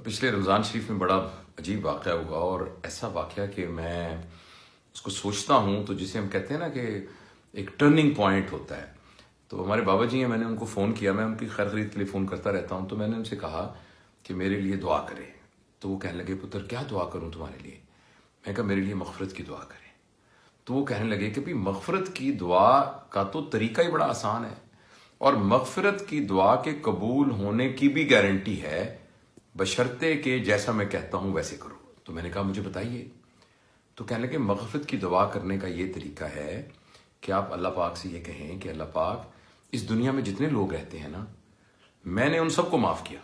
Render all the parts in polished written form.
پچھلے رمضان شریف میں بڑا عجیب واقعہ ہوا، اور ایسا واقعہ کہ میں اس کو سوچتا ہوں تو جسے ہم کہتے ہیں نا کہ ایک ٹرننگ پوائنٹ ہوتا ہے۔ تو ہمارے بابا جی ہیں، میں نے ان کو فون کیا، میں ان کی خیر خرید کے لیے فون کرتا رہتا ہوں، تو میں نے ان سے کہا کہ میرے لیے دعا کرے۔ تو وہ کہنے لگے پتر کیا دعا کروں تمہارے لیے؟ میں کہا میرے لیے مغفرت کی دعا کریں۔ تو وہ کہنے لگے کہ بھی مغفرت کی دعا کا تو طریقہ ہی بڑا آسان ہے، اور مغفرت کی دعا کے قبول ہونے کی بھی گارنٹی ہے، بشرطے کہ جیسا میں کہتا ہوں ویسے کرو۔ تو میں نے کہا مجھے بتائیے۔ تو کہنے لگے مغفرت کی دعا کرنے کا یہ طریقہ ہے کہ آپ اللہ پاک سے یہ کہیں کہ اللہ پاک، اس دنیا میں جتنے لوگ رہتے ہیں نا، میں نے ان سب کو معاف کیا۔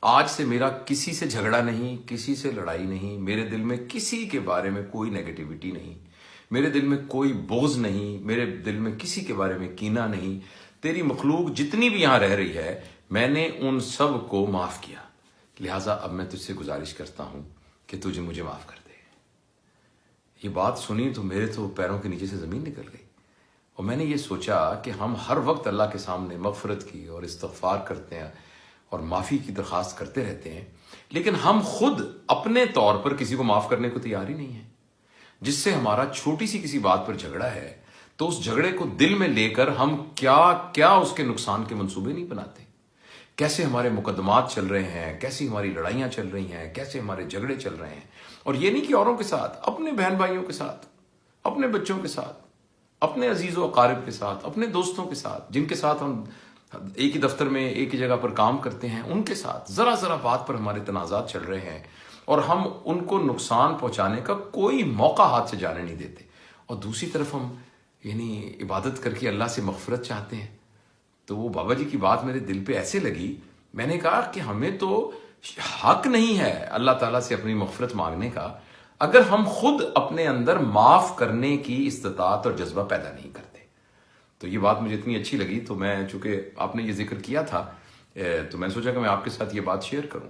آج سے میرا کسی سے جھگڑا نہیں، کسی سے لڑائی نہیں، میرے دل میں کسی کے بارے میں کوئی نیگیٹیوٹی نہیں، میرے دل میں کوئی بغض نہیں، میرے دل میں کسی کے بارے میں کینہ نہیں۔ تیری مخلوق جتنی بھی یہاں رہ رہی ہے، میں نے ان سب کو معاف کیا، لہٰذا اب میں تجھ سے گزارش کرتا ہوں کہ تجھے مجھے معاف کر دے۔ یہ بات سنی تو میرے تو پیروں کے نیچے سے زمین نکل گئی، اور میں نے یہ سوچا کہ ہم ہر وقت اللہ کے سامنے مغفرت کی اور استغفار کرتے ہیں اور معافی کی درخواست کرتے رہتے ہیں، لیکن ہم خود اپنے طور پر کسی کو معاف کرنے کو تیار ہی نہیں ہیں۔ جس سے ہمارا چھوٹی سی کسی بات پر جھگڑا ہے تو اس جھگڑے کو دل میں لے کر ہم کیا اس کے نقصان کے منصوبے نہیں بناتے، کیسے ہمارے مقدمات چل رہے ہیں، کیسی ہماری لڑائیاں چل رہی ہیں، کیسے ہمارے جھگڑے چل رہے ہیں۔ اور یہ نہیں کہ اوروں کے ساتھ، اپنے بہن بھائیوں کے ساتھ، اپنے بچوں کے ساتھ، اپنے عزیز و اقارب کے ساتھ، اپنے دوستوں کے ساتھ، جن کے ساتھ ہم ایک ہی دفتر میں ایک ہی جگہ پر کام کرتے ہیں، ان کے ساتھ ذرا ذرا بات پر ہمارے تنازعات چل رہے ہیں، اور ہم ان کو نقصان پہنچانے کا کوئی موقع ہاتھ سے جانے نہیں دیتے، اور دوسری طرف ہم عبادت کر کے اللہ سے مغفرت چاہتے ہیں۔ تو وہ بابا جی کی بات میرے دل پہ ایسے لگی، میں نے کہا کہ ہمیں تو حق نہیں ہے اللہ تعالیٰ سے اپنی مغفرت مانگنے کا اگر ہم خود اپنے اندر معاف کرنے کی استطاعت اور جذبہ پیدا نہیں کرتے۔ تو یہ بات مجھے اتنی اچھی لگی، تو میں چونکہ آپ نے یہ ذکر کیا تھا تو میں سوچا کہ میں آپ کے ساتھ یہ بات شیئر کروں۔